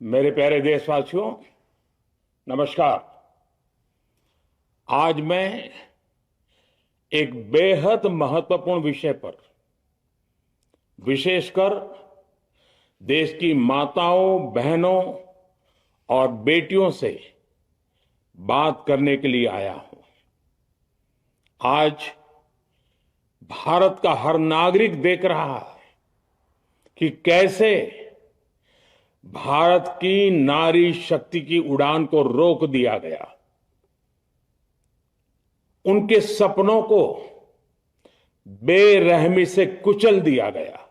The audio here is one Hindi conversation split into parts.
मेरे प्यारे देशवासियों, नमस्कार। आज मैं एक बेहद महत्वपूर्ण विषय पर, विशेषकर देश की माताओं, बहनों और बेटियों से बात करने के लिए आया हूं। आज भारत का हर नागरिक देख रहा है कि कैसे भारत की नारी शक्ति की उड़ान को रोक दिया गया, उनके सपनों को बेरहमी से कुचल दिया गया।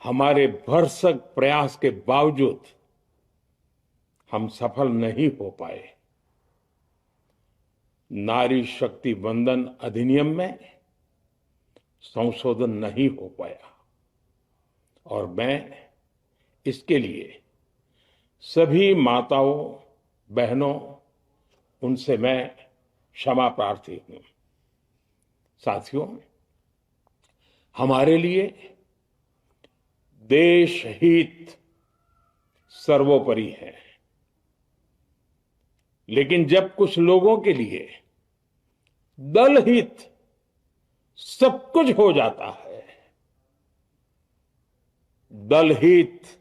हमारे भरसक प्रयास के बावजूद हम सफल नहीं हो पाए। नारी शक्ति वंदन अधिनियम में संशोधन नहीं हो पाया और मैं इसके लिए सभी माताओं, बहनों, उनसे मैं क्षमा प्रार्थी हूं। साथियों, हमारे लिए देश हित सर्वोपरि है, लेकिन जब कुछ लोगों के लिए दल हित सब कुछ हो जाता है, दल हित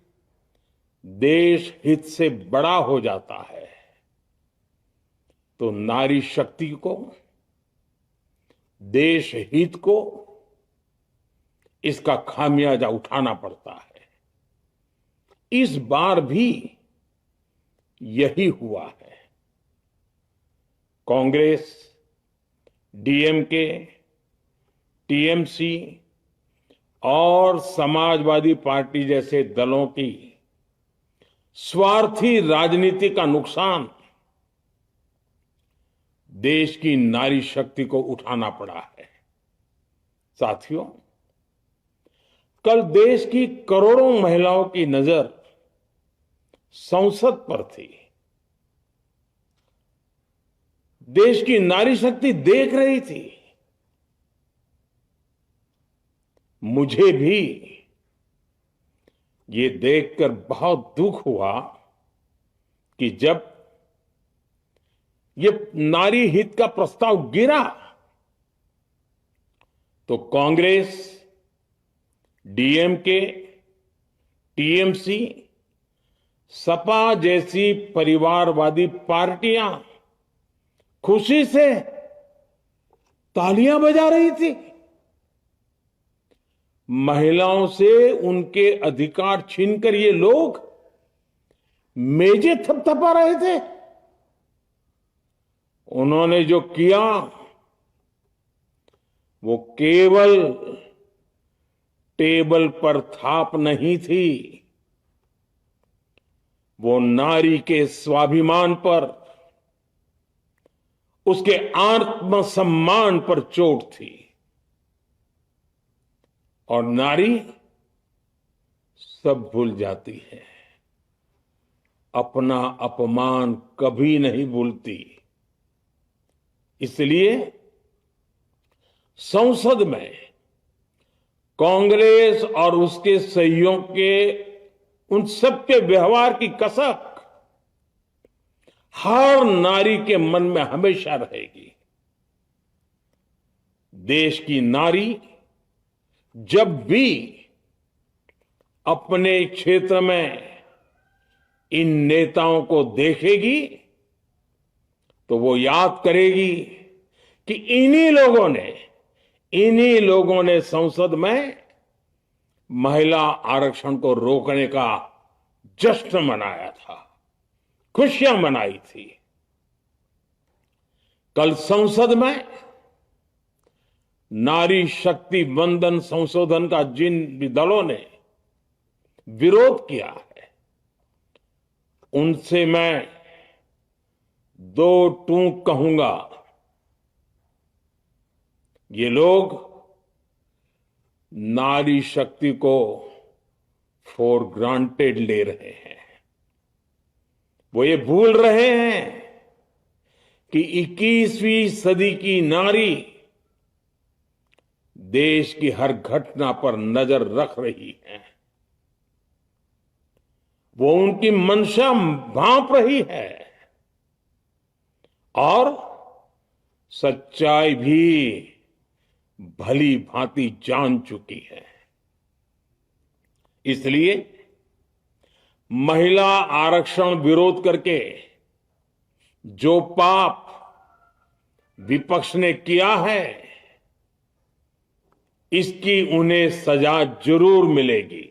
देश हित से बड़ा हो जाता है, तो नारी शक्ति को, देश हित को इसका खामियाजा उठाना पड़ता है। इस बार भी यही हुआ है। कांग्रेस, डीएमके, टीएमसी और समाजवादी पार्टी जैसे दलों की स्वार्थी राजनीति का नुकसान देश की नारी शक्ति को उठाना पड़ा है। साथियों, कल देश की करोड़ों महिलाओं की नजर संसद पर थी। देश की नारी शक्ति देख रही थी। मुझे भी ये देखकर बहुत दुख हुआ कि जब ये नारी हित का प्रस्ताव गिरा तो कांग्रेस, डीएमके, टीएमसी, सपा जैसी परिवारवादी पार्टियां खुशी से तालियां बजा रही थी। महिलाओं से उनके अधिकार छीनकर ये लोग मेजें थपथपा रहे थे। उन्होंने जो किया वो केवल टेबल पर थाप नहीं थी, वो नारी के स्वाभिमान पर, उसके आत्मसम्मान पर चोट थी। और नारी सब भूल जाती है, अपना अपमान कभी नहीं भूलती। इसलिए संसद में कांग्रेस और उसके सहयोगियों के उन सबके व्यवहार की कसक हर नारी के मन में हमेशा रहेगी। देश की नारी जब भी अपने क्षेत्र में इन नेताओं को देखेगी तो वो याद करेगी कि इन्हीं लोगों ने संसद में महिला आरक्षण को रोकने का जश्न मनाया था, खुशियां मनाई थी। कल संसद में नारी शक्ति वंदन संशोधन का जिन भी दलों ने विरोध किया है, उनसे मैं दो टूक कहूंगा। ये लोग नारी शक्ति को फॉर ग्रांटेड ले रहे हैं। वो ये भूल रहे हैं कि 21वीं सदी की नारी देश की हर घटना पर नजर रख रही है। वो उनकी मंशा भांप रही है और सच्चाई भी भली भांति जान चुकी है। इसलिए महिला आरक्षण विरोध करके जो पाप विपक्ष ने किया है, इसकी उन्हें सजा जरूर मिलेगी।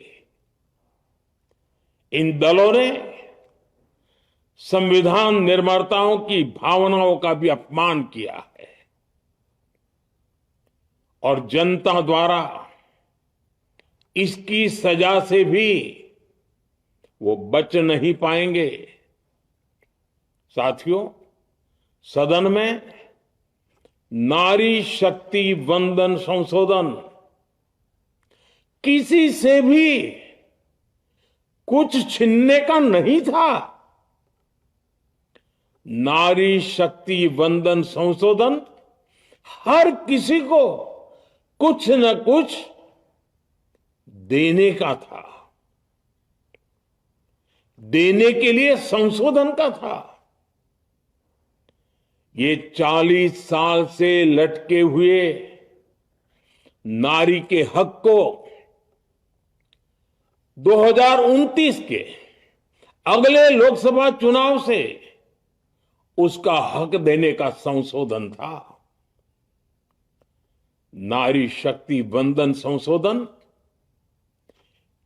इन दलों ने संविधान निर्माताओं की भावनाओं का भी अपमान किया है और जनता द्वारा इसकी सजा से भी वो बच नहीं पाएंगे। साथियों, सदन में नारी शक्ति वंदन संशोधन किसी से भी कुछ छीनने का नहीं था। नारी शक्ति वंदन संशोधन हर किसी को कुछ न कुछ देने का था, देने के लिए संशोधन का था। ये 40 साल से लटके हुए नारी के हक को 2029 के अगले लोकसभा चुनाव से उसका हक देने का संशोधन था। नारी शक्ति वंदन संशोधन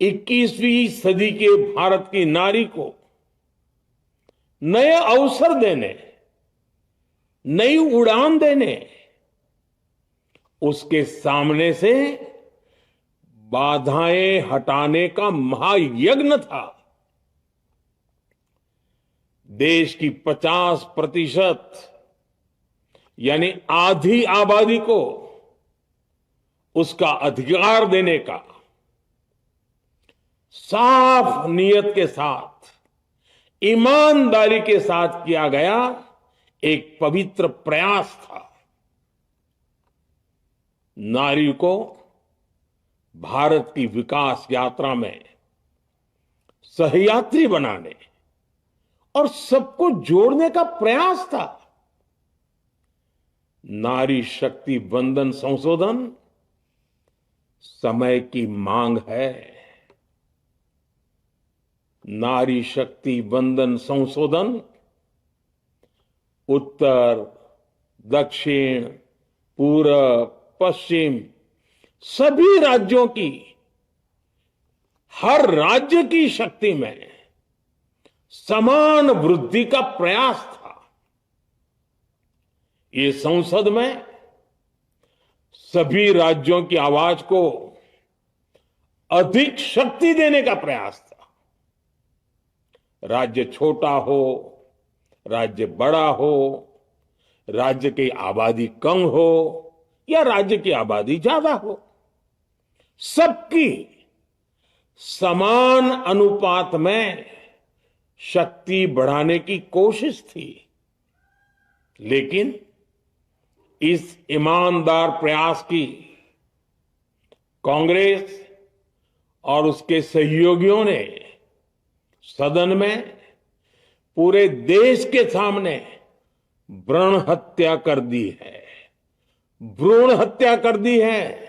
21वीं सदी के भारत की नारी को नए अवसर देने, नई उड़ान देने, उसके सामने से बाधाएं हटाने का महायज्ञ था। देश की 50% यानी आधी आबादी को उसका अधिकार देने का साफ नियत के साथ, ईमानदारी के साथ किया गया एक पवित्र प्रयास था। नारी को भारत की विकास यात्रा में सहयात्री बनाने और सबको जोड़ने का प्रयास था। नारी शक्ति वंदन संशोधन समय की मांग है। नारी शक्ति वंदन संशोधन उत्तर, दक्षिण, पूर्व, पश्चिम सभी राज्यों की, हर राज्य की शक्ति में समान वृद्धि का प्रयास था। ये संसद में सभी राज्यों की आवाज को अधिक शक्ति देने का प्रयास था। राज्य छोटा हो, राज्य बड़ा हो, राज्य की आबादी कम हो या राज्य की आबादी ज्यादा हो, सबकी समान अनुपात में शक्ति बढ़ाने की कोशिश थी। लेकिन इस ईमानदार प्रयास की कांग्रेस और उसके सहयोगियों ने सदन में पूरे देश के सामने भ्रूण हत्या कर दी है, भ्रूण हत्या कर दी है।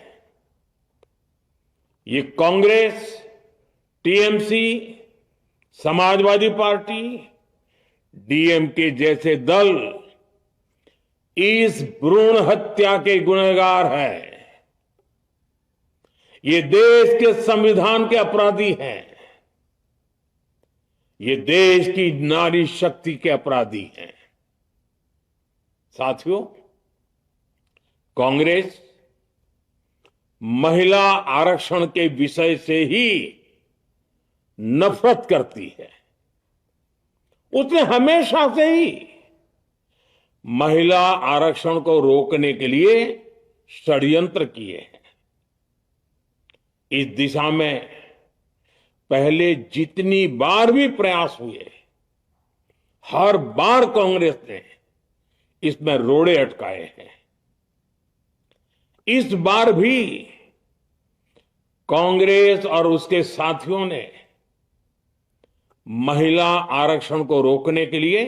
ये Congress, TMC, Samajwadi party, DMK जैसे दल इस भ्रूण हत्या के गुनहगार हैं। ये देश के संविधान के अपराधी हैं। ये देश की नारी शक्ति के अपराधी हैं। साथियों, कांग्रेस महिला आरक्षण के विषय से ही नफरत करती है। उसने हमेशा से ही महिला आरक्षण को रोकने के लिए षड्यंत्र किए हैं। इस दिशा में पहले जितनी बार भी प्रयास हुए, हर बार कांग्रेस ने इसमें रोड़े अटकाए हैं। इस बार भी कांग्रेस और उसके साथियों ने महिला आरक्षण को रोकने के लिए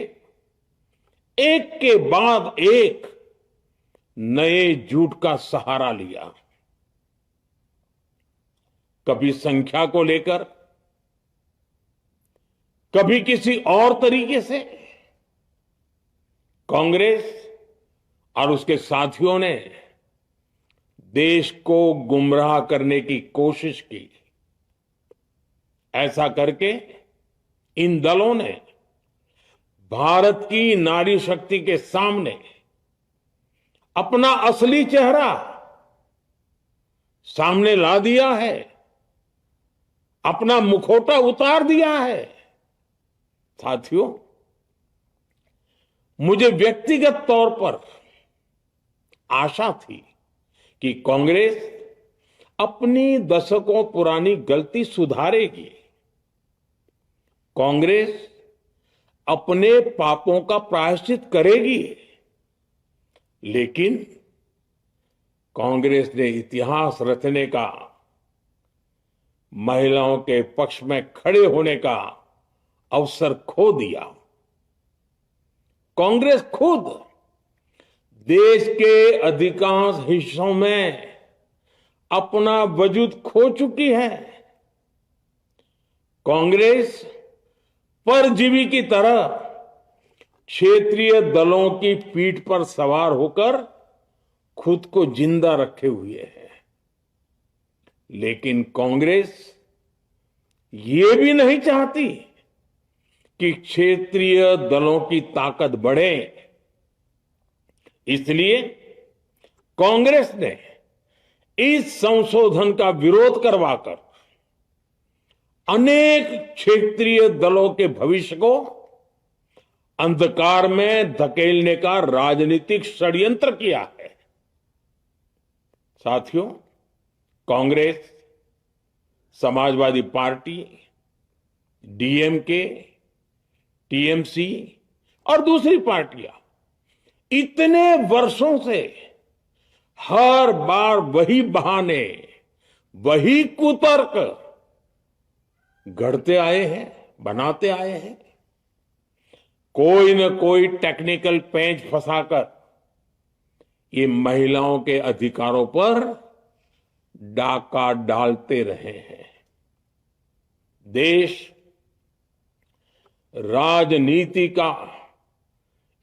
एक के बाद एक नए झूठ का सहारा लिया। कभी संख्या को लेकर, कभी किसी और तरीके से कांग्रेस और उसके साथियों ने देश को गुमराह करने की कोशिश की। ऐसा करके इन दलों ने भारत की नारी शक्ति के सामने अपना असली चेहरा सामने ला दिया है, अपना मुखौटा उतार दिया है। साथियों, मुझे व्यक्तिगत तौर पर आशा थी कि कांग्रेस अपनी दशकों पुरानी गलती सुधारेगी। कांग्रेस अपने पापों का प्रायश्चित करेगी। लेकिन कांग्रेस ने इतिहास रचने का, महिलाओं के पक्ष में खड़े होने का अवसर खो दिया। कांग्रेस खुद देश के अधिकांश हिस्सों में अपना वजूद खो चुकी है। कांग्रेस परजीवी की तरह क्षेत्रीय दलों की पीठ पर सवार होकर खुद को जिंदा रखे हुए है। लेकिन कांग्रेस ये भी नहीं चाहती कि क्षेत्रीय दलों की ताकत बढ़े। इसलिए कांग्रेस ने इस संशोधन का विरोध करवाकर अनेक क्षेत्रीय दलों के भविष्य को अंधकार में धकेलने का राजनीतिक षड्यंत्र किया है। साथियों, Congress, Samajwadi party, DMK, TMC और दूसरी पार्टियां इतने वर्षों से हर बार वही बहाने, वही कुतर्क गढ़ते आए हैं, बनाते आए हैं। कोई न कोई टेक्निकल पेंच फंसाकर ये महिलाओं के अधिकारों पर डाका डालते रहे हैं। देश राजनीति का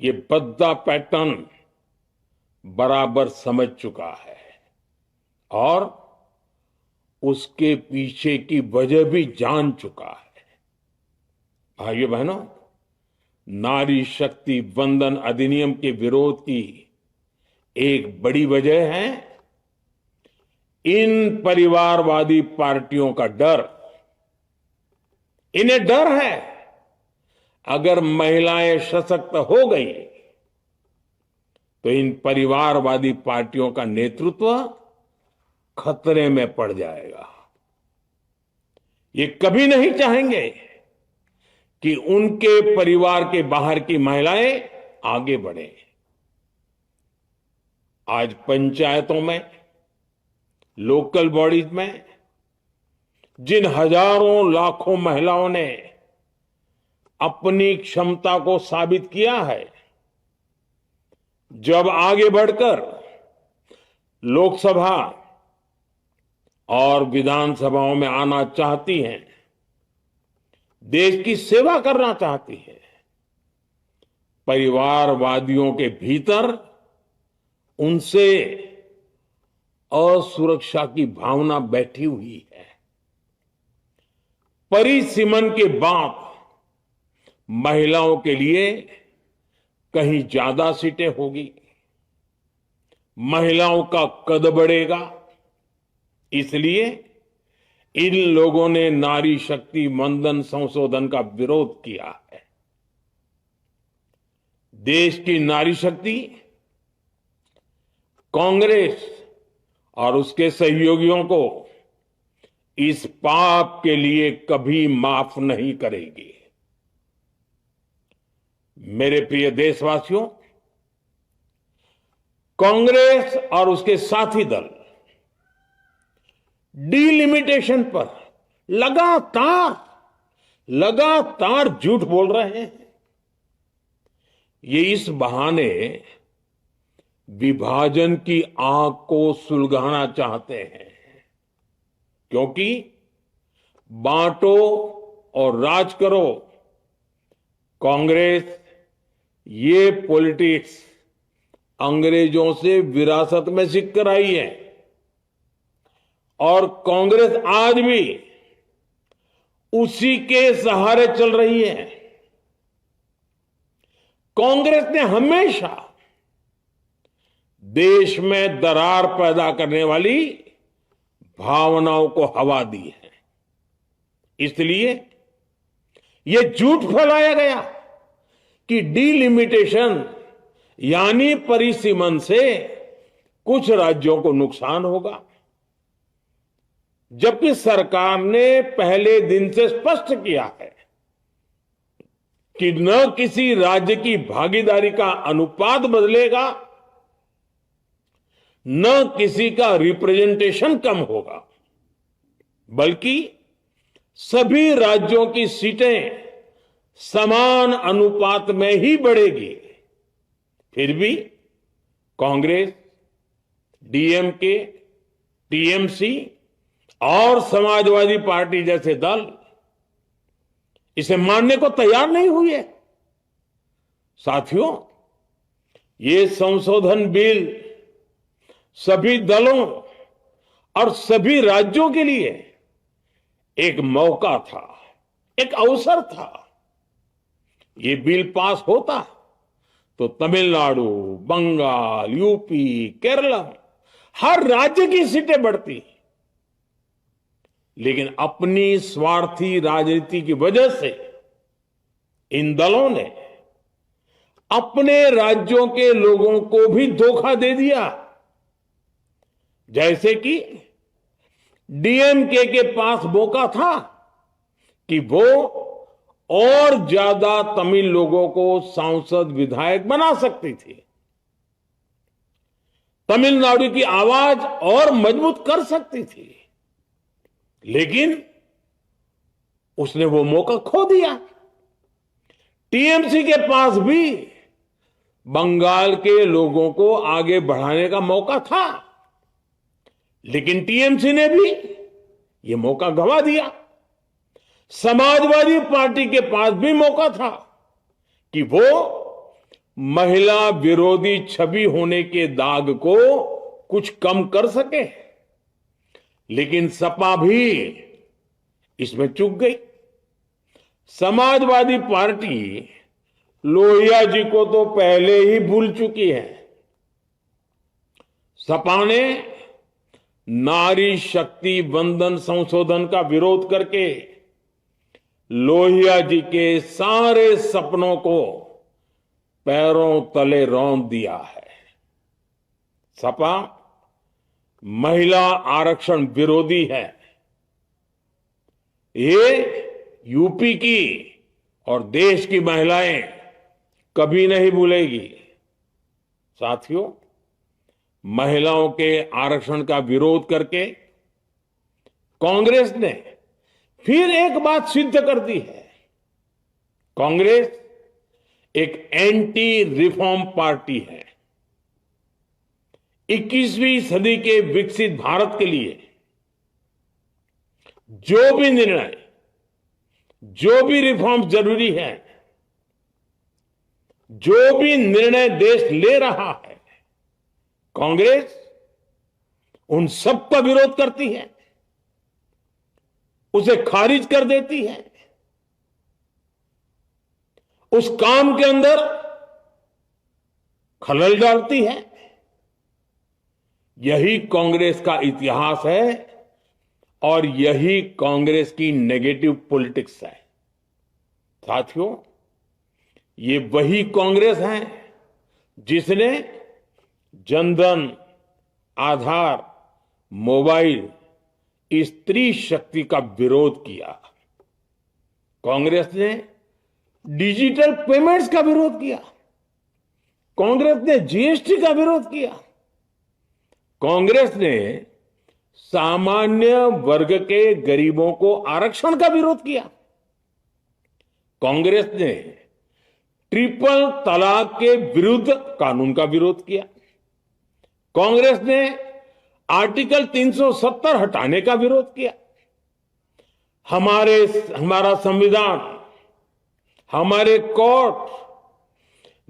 ये भद्दा पैटर्न बराबर समझ चुका है और उसके पीछे की वजह भी जान चुका है। भाइयों बहनों, नारी शक्ति वंदन अधिनियम के विरोध की एक बड़ी वजह है इन परिवारवादी पार्टियों का डर। इन्हें डर है अगर महिलाएं सशक्त हो गई तो इन परिवारवादी पार्टियों का नेतृत्व खतरे में पड़ जाएगा। ये कभी नहीं चाहेंगे कि उनके परिवार के बाहर की महिलाएं आगे बढ़े। आज पंचायतों में, लोकल बॉडीज में जिन हजारों लाखों महिलाओं ने अपनी क्षमता को साबित किया है, जब आगे बढ़कर लोकसभा और विधानसभाओं में आना चाहती हैं, देश की सेवा करना चाहती है, परिवारवादियों के भीतर उनसे असुरक्षा की भावना बैठी हुई है। परिसीमन के बाद महिलाओं के लिए कहीं ज्यादा सीटें होगी, महिलाओं का कद बढ़ेगा। इसलिए इन लोगों ने नारी शक्ति वंदन संशोधन का विरोध किया है। देश की नारी शक्ति कांग्रेस और उसके सहयोगियों को इस पाप के लिए कभी माफ नहीं करेगी। मेरे प्रिय देशवासियों, कांग्रेस और उसके साथी दल डिलिमिटेशन पर लगातार लगातार झूठ बोल रहे हैं। ये इस बहाने विभाजन की आग को सुलगाना चाहते हैं, क्योंकि बांटो और राज करो, कांग्रेस ये पॉलिटिक्स अंग्रेजों से विरासत में सीख कर आई है और कांग्रेस आज भी उसी के सहारे चल रही है। कांग्रेस ने हमेशा देश में दरार पैदा करने वाली भावनाओं को हवा दी है। इसलिए यह झूठ फैलाया गया कि डीलिमिटेशन यानी परिसीमन से कुछ राज्यों को नुकसान होगा, जबकि सरकार ने पहले दिन से स्पष्ट किया है कि न किसी राज्य की भागीदारी का अनुपात बदलेगा, न किसी का रिप्रेजेंटेशन कम होगा, बल्कि सभी राज्यों की सीटें समान अनुपात में ही बढ़ेगी। फिर भी कांग्रेस, डीएमके, टीएमसी और समाजवादी पार्टी जैसे दल इसे मानने को तैयार नहीं हुए। साथियों, ये संशोधन बिल सभी दलों और सभी राज्यों के लिए एक मौका था, एक अवसर था। ये बिल पास होता तो तमिलनाडु, बंगाल, यूपी, केरला हर राज्य की सीटें बढ़ती, लेकिन अपनी स्वार्थी राजनीति की वजह से इन दलों ने अपने राज्यों के लोगों को भी धोखा दे दिया। जैसे कि डीएमके के पास मौका था कि वो और ज्यादा तमिल लोगों को सांसद विधायक बना सकती थी, तमिलनाडु की आवाज और मजबूत कर सकती थी, लेकिन उसने वो मौका खो दिया। टीएमसी के पास भी बंगाल के लोगों को आगे बढ़ाने का मौका था, लेकिन टीएमसी ने भी ये मौका गंवा दिया। समाजवादी पार्टी के पास भी मौका था कि वो महिला विरोधी छवि होने के दाग को कुछ कम कर सके, लेकिन सपा भी इसमें चूक गई। समाजवादी पार्टी लोहिया जी को तो पहले ही भूल चुकी है। सपा ने नारी शक्ति वंदन संशोधन का विरोध करके लोहिया जी के सारे सपनों को पैरों तले रौंद दिया है। सपा महिला आरक्षण विरोधी है। ये यूपी की और देश की महिलाएं कभी नहीं भूलेगी। साथियों, महिलाओं के आरक्षण का विरोध करके कांग्रेस ने फिर एक बात सिद्ध कर दी है। कांग्रेस एक एंटी रिफॉर्म पार्टी है। 21वीं सदी के विकसित भारत के लिए जो भी निर्णय, जो भी रिफॉर्म जरूरी है, जो भी निर्णय देश ले रहा है, कांग्रेस उन सब का विरोध करती है, उसे खारिज कर देती है, उस काम के अंदर खलल डालती है। यही कांग्रेस का इतिहास है और यही कांग्रेस की नेगेटिव पॉलिटिक्स है। साथियों, ये वही कांग्रेस है जिसने जनधन, आधार, मोबाइल, स्त्री शक्ति का विरोध किया। कांग्रेस ने डिजिटल पेमेंट्स का विरोध किया। कांग्रेस ने जीएसटी का विरोध किया। कांग्रेस ने सामान्य वर्ग के गरीबों को आरक्षण का विरोध किया। कांग्रेस ने ट्रिपल तलाक के विरुद्ध कानून का विरोध किया। कांग्रेस ने आर्टिकल 370 हटाने का विरोध किया। हमारा संविधान, हमारे कोर्ट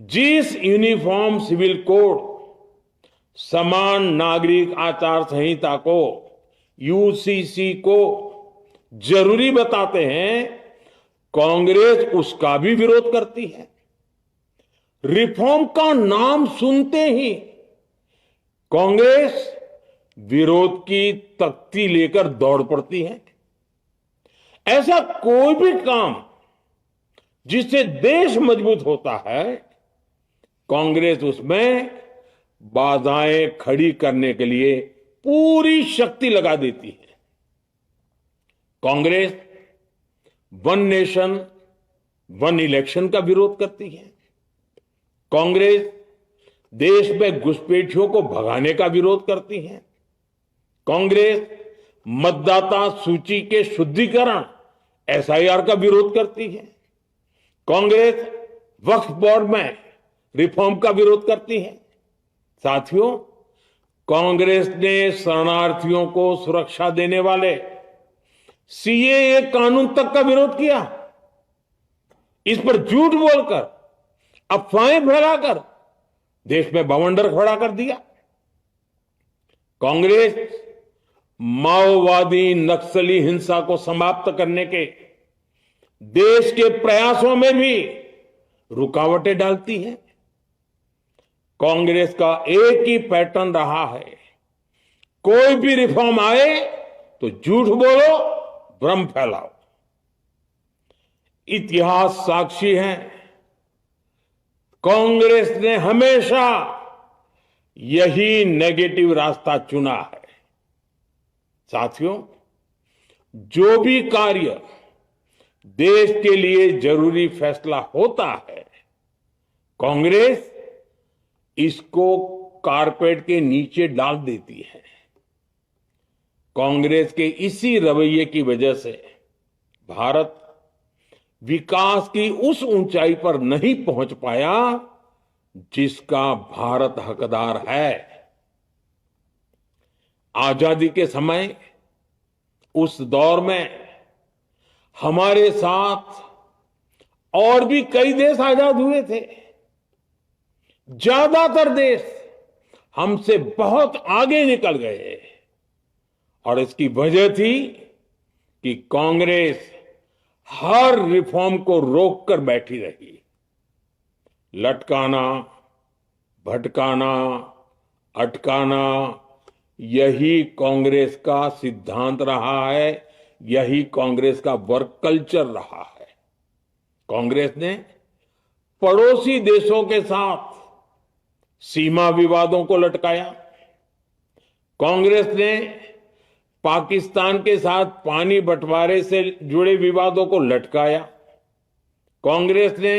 जिस यूनिफॉर्म सिविल कोड, समान नागरिक आचार संहिता को, यूसीसी को जरूरी बताते हैं, कांग्रेस उसका भी विरोध करती है। रिफॉर्म का नाम सुनते ही कांग्रेस विरोध की तख्ती लेकर दौड़ पड़ती है। ऐसा कोई भी काम जिससे देश मजबूत होता है, कांग्रेस उसमें बाधाएं खड़ी करने के लिए पूरी शक्ति लगा देती है। Congress one nation one election का विरोध करती है। कांग्रेस देश में घुसपैठियों को भगाने का विरोध करती है। कांग्रेस मतदाता सूची के शुद्धिकरण एसआईआर का विरोध करती है। कांग्रेस वक्फ बोर्ड में रिफॉर्म का विरोध करती है। साथियों, कांग्रेस ने शरणार्थियों को सुरक्षा देने वाले सीएए कानून तक का विरोध किया। इस पर झूठ बोलकर, अफवाहें फैलाकर देश में बवंडर खड़ा कर दिया। कांग्रेस माओवादी नक्सली हिंसा को समाप्त करने के देश के प्रयासों में भी रुकावटें डालती है। कांग्रेस का एक ही पैटर्न रहा है, कोई भी रिफॉर्म आए तो झूठ बोलो, भ्रम फैलाओ। इतिहास साक्षी है, कांग्रेस ने हमेशा यही नेगेटिव रास्ता चुना है। साथियों, जो भी कार्य देश के लिए जरूरी फैसला होता है, कांग्रेस इसको कारपेट के नीचे डाल देती है। कांग्रेस के इसी रवैये की वजह से भारत विकास की उस ऊंचाई पर नहीं पहुंच पाया जिसका भारत हकदार है। आजादी के समय उस दौर में हमारे साथ और भी कई देश आजाद हुए थे। ज्यादातर देश हमसे बहुत आगे निकल गए और इसकी वजह थी कि कांग्रेस हर रिफॉर्म को रोककर बैठी रही। लटकाना, भटकाना, अटकाना, यही कांग्रेस का सिद्धांत रहा है, यही कांग्रेस का वर्क कल्चर रहा है। कांग्रेस ने पड़ोसी देशों के साथ सीमा विवादों को लटकाया। कांग्रेस ने पाकिस्तान के साथ पानी बंटवारे से जुड़े विवादों को लटकाया। कांग्रेस ने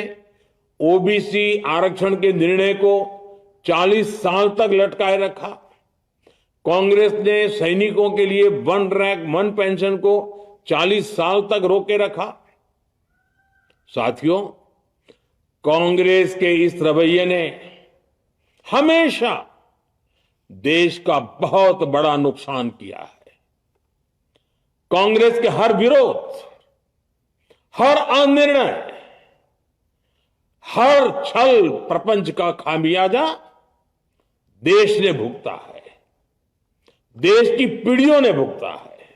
ओबीसी आरक्षण के निर्णय को 40 साल तक लटकाए रखा। कांग्रेस ने सैनिकों के लिए वन रैंक वन पेंशन को 40 साल तक रोके रखा। साथियों, कांग्रेस के इस रवैये ने हमेशा देश का बहुत बड़ा नुकसान किया है। कांग्रेस के हर विरोध, हर अनिर्णय, हर छल प्रपंच का खामियाजा देश ने भुगता है, देश की पीढ़ियों ने भुगता है।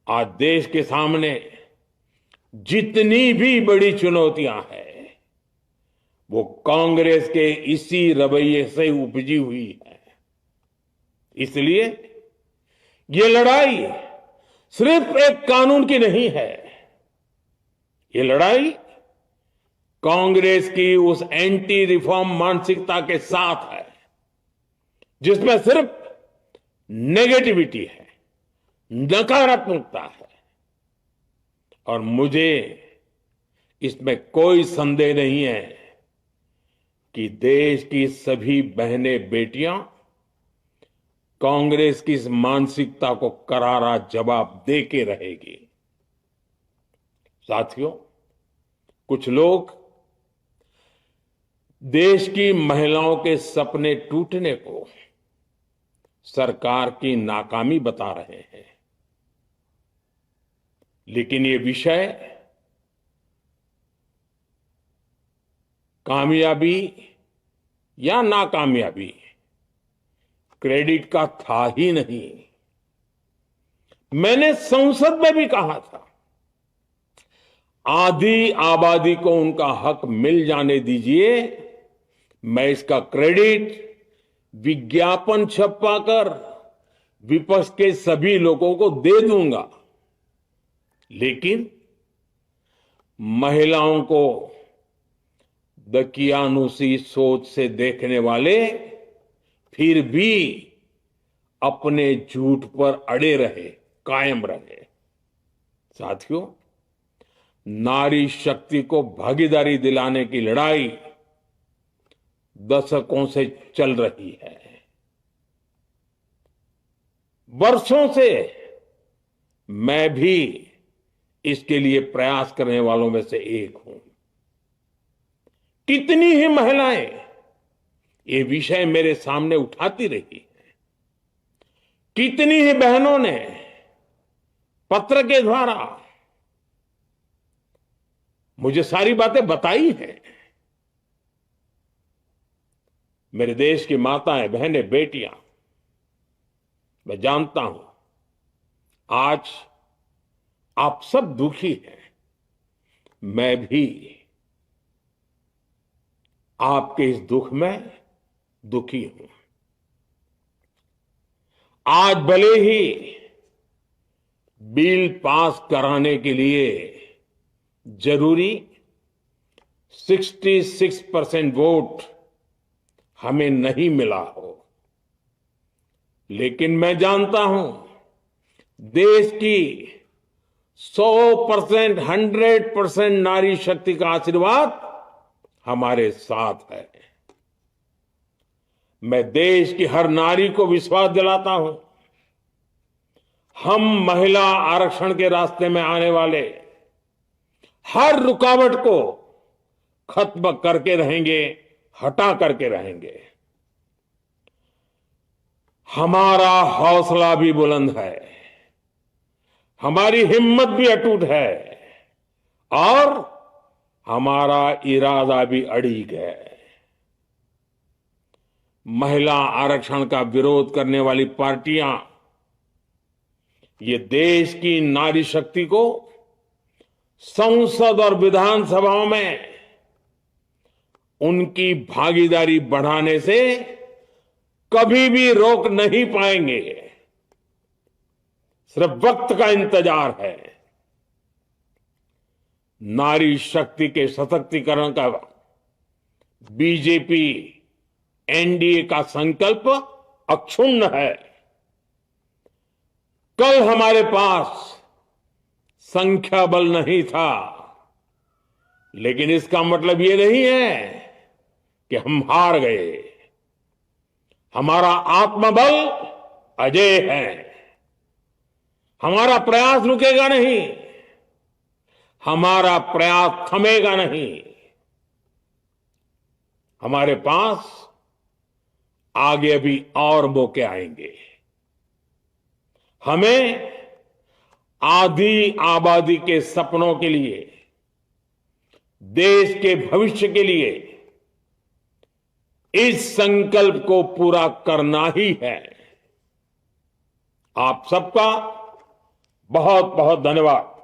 आज देश के सामने जितनी भी बड़ी चुनौतियां हैं, वो कांग्रेस के इसी रवैये से उपजी हुई है। इसलिए ये लड़ाई सिर्फ एक कानून की नहीं है, ये लड़ाई कांग्रेस की उस एंटी रिफॉर्म मानसिकता के साथ है जिसमें सिर्फ नेगेटिविटी है, नकारात्मकता है। और मुझे इसमें कोई संदेह नहीं है कि देश की सभी बहनें बेटियां कांग्रेस की इस मानसिकता को करारा जवाब दे के रहेगी। साथियों, कुछ लोग देश की महिलाओं के सपने टूटने को सरकार की नाकामी बता रहे हैं, लेकिन ये विषय कामयाबी या नाकामयाबी क्रेडिट का था ही नहीं। मैंने संसद में भी कहा था, आधी आबादी को उनका हक मिल जाने दीजिए, मैं इसका क्रेडिट विज्ञापन छपवाकर विपक्ष के सभी लोगों को दे दूंगा, लेकिन महिलाओं को दकियानुसी सोच से देखने वाले फिर भी अपने झूठ पर अड़े रहे, कायम रहे। साथियों, नारी शक्ति को भागीदारी दिलाने की लड़ाई दशकों से चल रही है। वर्षों से मैं भी इसके लिए प्रयास करने वालों में से एक हूं। कितनी ही महिलाएं ये विषय मेरे सामने उठाती रही हैं, कितनी ही बहनों ने पत्र के द्वारा मुझे सारी बातें बताई हैं। मेरे देश की माताएं, बहनें, बेटियां, मैं जानता हूं आज आप सब दुखी हैं। मैं भी आपके इस दुख में दुखी हूं। आज भले ही बिल पास कराने के लिए जरूरी 66% वोट हमें नहीं मिला हो, लेकिन मैं जानता हूं देश की 100%, 100% नारी शक्ति का आशीर्वाद हमारे साथ है। मैं देश की हर नारी को विश्वास दिलाता हूं, हम महिला आरक्षण के रास्ते में आने वाले हर रुकावट को खत्म करके रहेंगे, हटा करके रहेंगे। हमारा हौसला भी बुलंद है, हमारी हिम्मत भी अटूट है और हमारा इरादा भी अड़िग है। महिला आरक्षण का विरोध करने वाली पार्टियां ये देश की नारी शक्ति को संसद और विधानसभाओं में उनकी भागीदारी बढ़ाने से कभी भी रोक नहीं पाएंगे। सिर्फ वक्त का इंतजार है। नारी शक्ति के सशक्तिकरण का बीजेपी एनडीए का संकल्प अक्षुण्ण है। कल हमारे पास संख्या बल नहीं था, लेकिन इसका मतलब ये नहीं है कि हम हार गए। हमारा आत्मबल अजेय है। हमारा प्रयास रुकेगा नहीं, हमारा प्रयास थमेगा नहीं। हमारे पास आगे भी और मौके आएंगे। हमें आधी आबादी के सपनों के लिए, देश के भविष्य के लिए इस संकल्प को पूरा करना ही है। आप सबका बहुत बहुत धन्यवाद।